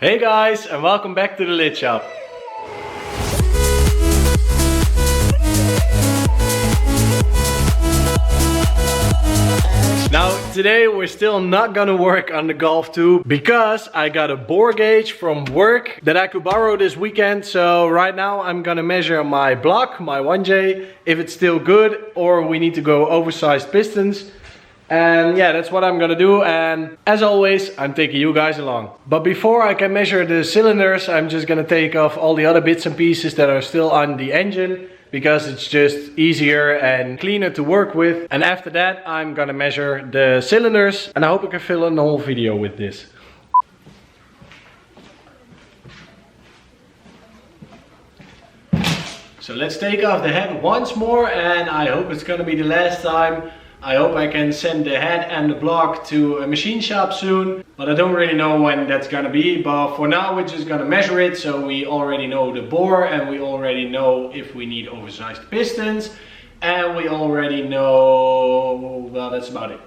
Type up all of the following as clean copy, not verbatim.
Hey guys, and welcome back to the lid shop. Now today we're still not gonna work on the Golf 2 because I got a bore gauge from work that I could borrow this weekend. So right now I'm gonna measure my block, my 1J, if it's still good or we need to go oversized pistons. And yeah, that's what I'm gonna do, and as always I'm taking you guys along. But before I can measure the cylinders, I'm just gonna take off all the other bits and pieces that are still on the engine, because it's just easier and cleaner to work with. And after that I'm gonna measure the cylinders, and I hope I can fill in the whole video with this. So let's take off the head once more, and I hope it's gonna be the last time. I hope I can send the head and the block to a machine shop soon, but I don't really know when that's gonna be. But for now we're just gonna measure it, so we already know the bore, and we already know if we need oversized pistons, and we already know, well, that's about it.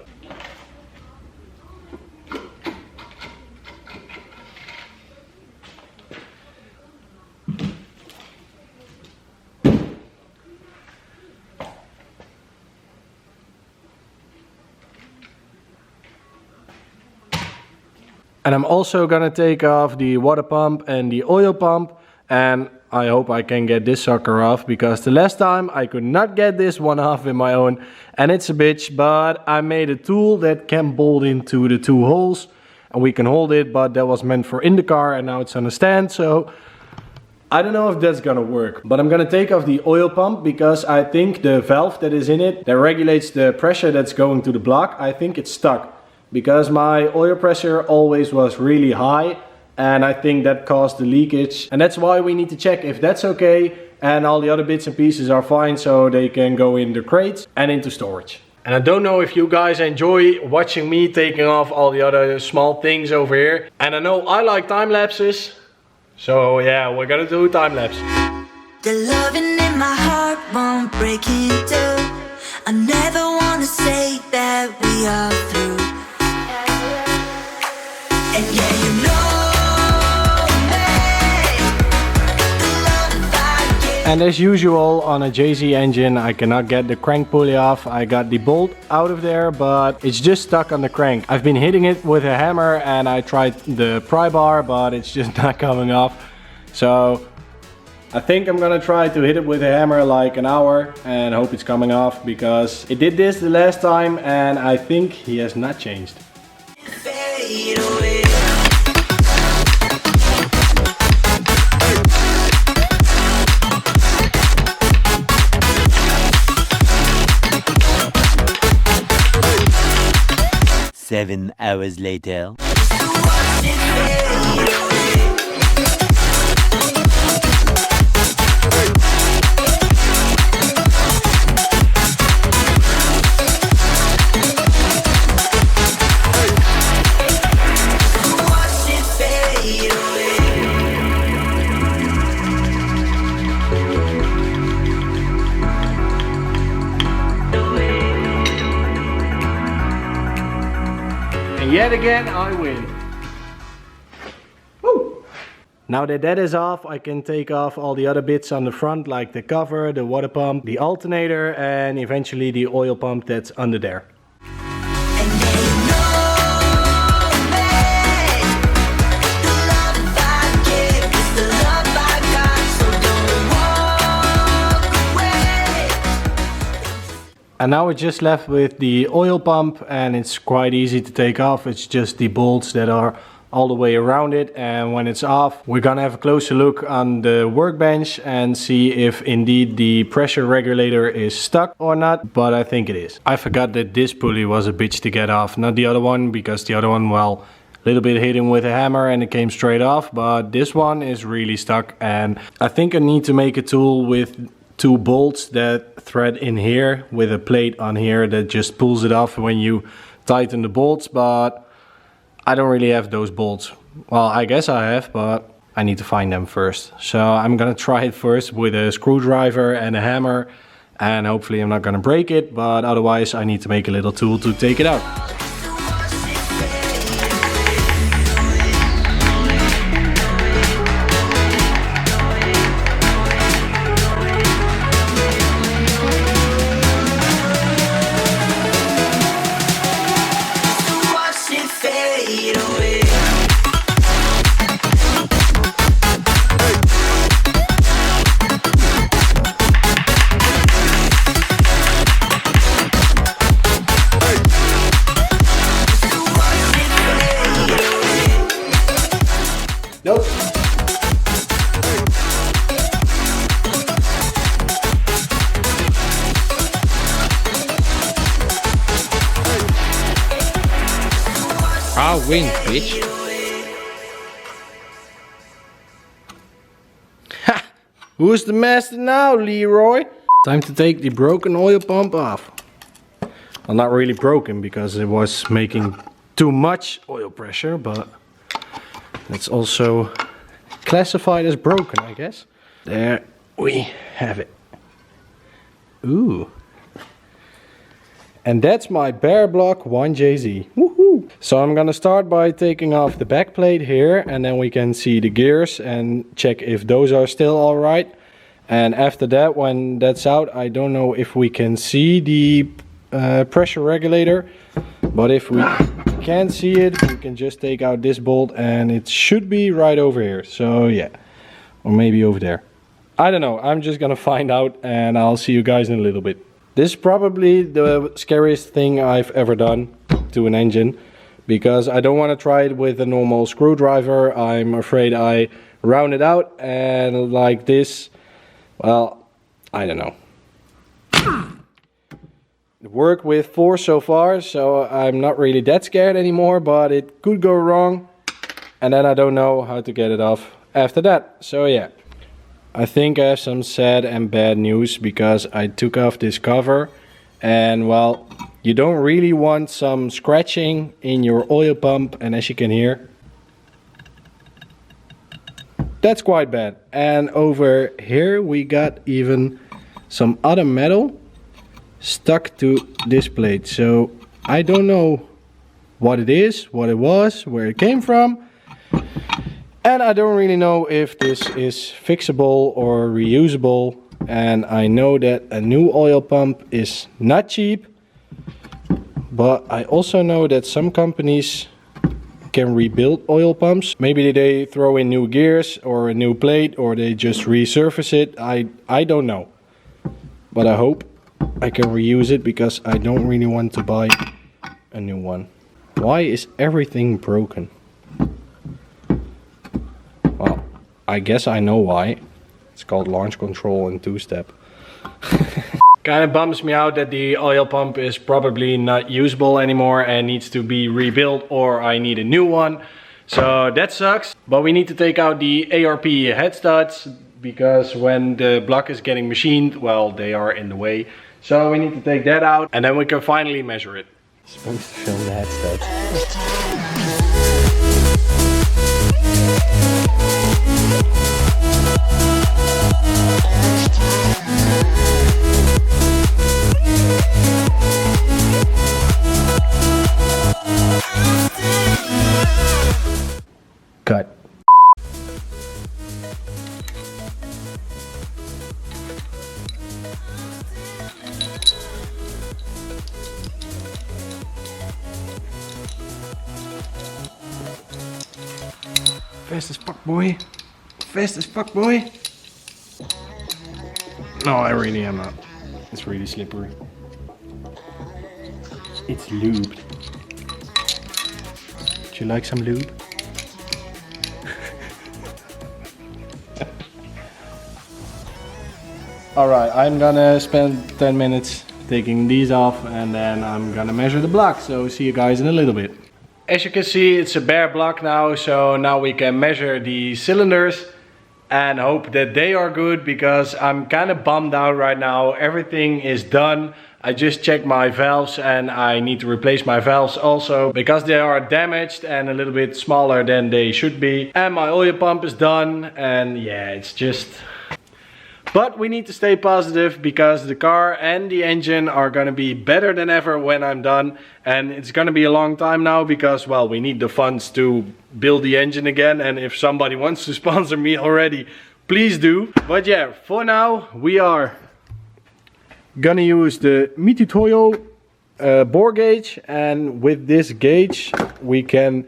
And I'm also gonna take off the water pump and the oil pump, and I hope I can get this sucker off, because the last time I could not get this one off in my own, and it's a bitch. But I made a tool that can bolt into the two holes and we can hold it, but that was meant for in the car and now it's on a stand, so I don't know if that's gonna work. But I'm gonna take off the oil pump because I think the valve that is in it that regulates the pressure that's going to the block, I think it's stuck. Because my oil pressure always was really high, and I think that caused the leakage. And that's why we need to check if that's okay and all the other bits and pieces are fine, so they can go in the crates and into storage. And I don't know if you guys enjoy watching me taking off all the other small things over here. And I know I like time lapses, so yeah, we're gonna do time lapse. The loving in my heart won't break it through. I never wanna say that we are through. And yeah, you know me. The love I give. And as usual on a JZ engine, I cannot get the crank pulley off. I got the bolt out of there, but it's just stuck on the crank. I've been hitting it with a hammer and I tried the pry bar, but it's just not coming off. So I think I'm gonna try to hit it with a hammer like an hour and hope it's coming off, because it did this the last time and I think he has not changed. Fade away. Seven hours later. Yet again I win. Woo! Now that that is off, I can take off all the other bits on the front, like the cover, the water pump, the alternator, and eventually the oil pump that's under there. And now we're just left with the oil pump, and it's quite easy to take off. It's just the bolts that are all the way around it, and when it's off we're gonna have a closer look on the workbench and see if indeed the pressure regulator is stuck or not, but I think it is. I forgot that this pulley was a bitch to get off, not the other one, because the other one, well, a little bit hit him with a hammer and it came straight off, but this one is really stuck. And I think I need to make a tool with two bolts that thread in here with a plate on here that just pulls it off when you tighten the bolts, but I don't really have those bolts. Well, I guess I have, but I need to find them first. So I'm gonna try it first with a screwdriver and a hammer, and hopefully I'm not gonna break it, but otherwise I need to make a little tool to take it out. Nope. I'll win, bitch. Ha! Who's the master now, Leroy? Time to take the broken oil pump off. Well, not really broken because it was making too much oil pressure, but it's also classified as broken, I guess. There we have it. Ooh. And that's my Bear Block 1JZ. Woohoo! So I'm gonna start by taking off the back plate here, and then we can see the gears and check if those are still alright. And after that, when that's out, I don't know if we can see the pressure regulator, but if we can't see it, we can just take out this bolt and it should be right over here. So yeah, or maybe over there. I don't know, I'm just gonna find out and I'll see you guys in a little bit. This is probably the scariest thing I've ever done to an engine, because I don't want to try it with a normal screwdriver. I'm afraid I round it out, and like this, well, I don't know. It worked with 4 so far, so I'm not really that scared anymore, but it could go wrong, and then I don't know how to get it off after that. So yeah. I think I have some sad and bad news, because I took off this cover and, well, you don't really want some scratching in your oil pump, and as you can hear, that's quite bad. And over here we got even some other metal stuck to this plate, so I don't know what it is, what it was, where it came from. And I don't really know if this is fixable or reusable, and I know that a new oil pump is not cheap, but I also know that some companies can rebuild oil pumps. Maybe they throw in new gears or a new plate, or they just resurface it. I don't know, but I hope I can reuse it, because I don't really want to buy a new one. Why is everything broken? Well, I guess I know why. It's called launch control in 2-step. Kind of bums me out that the oil pump is probably not usable anymore and needs to be rebuilt, or I need a new one. So that sucks. But we need to take out the ARP head studs, because when the block is getting machined, well, they are in the way. So we need to take that out, and then we can finally measure it. Supposed to film the head studs. Cut. Fast as fuck, boy. Fast as fuck, boy. No, I really am not. It's really slippery. It's lubed. Would you like some lube? Alright, I'm gonna spend 10 minutes taking these off, and then I'm gonna measure the block. So see you guys in a little bit. As you can see, it's a bare block now, so now we can measure the cylinders and hope that they are good, because I'm kind of bummed out right now. Everything is done. I just checked my valves, and I need to replace my valves also, because they are damaged and a little bit smaller than they should be. And my oil pump is done, and yeah, it's just... But we need to stay positive, because the car and the engine are gonna be better than ever when I'm done. And it's gonna be a long time now, because, well, we need the funds to build the engine again. And if somebody wants to sponsor me already, please do. But yeah, for now we are gonna use the Mitutoyo bore gauge. And with this gauge we can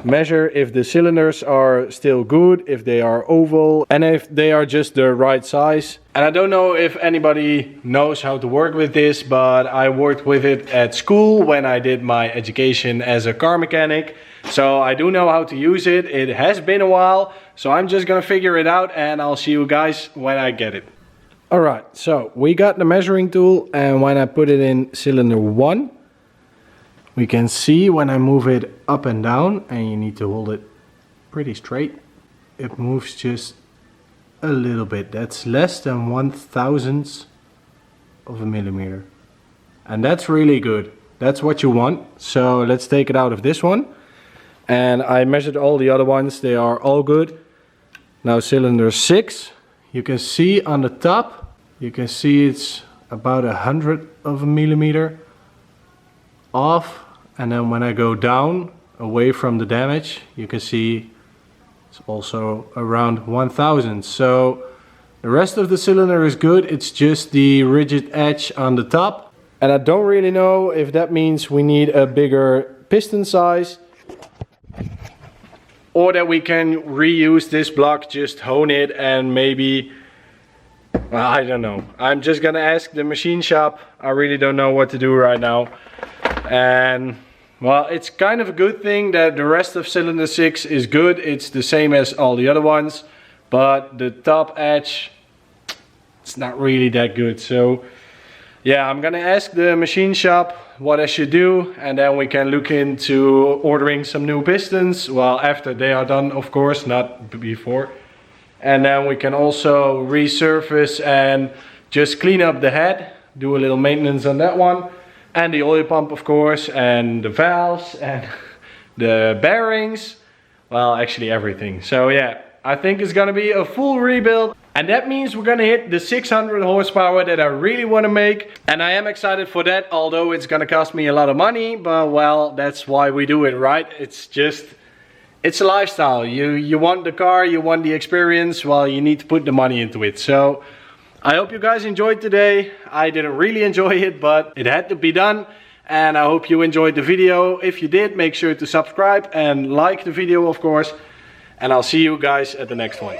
measure if the cylinders are still good, if they are oval, and if they are just the right size. And I don't know if anybody knows how to work with this, but I worked with it at school when I did my education as a car mechanic. So I do know how to use it. It has been a while, so I'm just gonna figure it out and I'll see you guys when I get it. Alright, so we got the measuring tool, and when I put it in cylinder 1, we can see when I move it up and down, and you need to hold it pretty straight, it moves just a little bit. That's less than 1/1000th of a millimeter. And that's really good. That's what you want. So let's take it out of this one. And I measured all the other ones, they are all good. Now cylinder 6, you can see on the top, you can see it's about 100th of a millimeter off, and then when I go down away from the damage, you can see it's also around 1000. So the rest of the cylinder is good, it's just the rigid edge on the top. And I don't really know if that means we need a bigger piston size, or that we can reuse this block, just hone it and maybe, well, I don't know. I'm just gonna ask the machine shop. I really don't know what to do right now. And well, it's kind of a good thing that the rest of cylinder 6 is good. It's the same as all the other ones, but the top edge, it's not really that good. So yeah, I'm gonna ask the machine shop what I should do, and then we can look into ordering some new pistons. Well, after they are done, of course, not before. And then we can also resurface and just clean up the head, do a little maintenance on that one. And the oil pump, of course, and the valves and the bearings. Well, actually everything. So yeah, I think it's gonna be a full rebuild. And that means we're gonna hit the 600 horsepower that I really wanna make. And I am excited for that, although it's gonna cost me a lot of money. But well, that's why we do it, right? It's just, it's a lifestyle. You want the car, you want the experience, well, you need to put the money into it. So I hope you guys enjoyed today. I didn't really enjoy it, but it had to be done. And I hope you enjoyed the video. If you did, make sure to subscribe and like the video, of course. And I'll see you guys at the next one.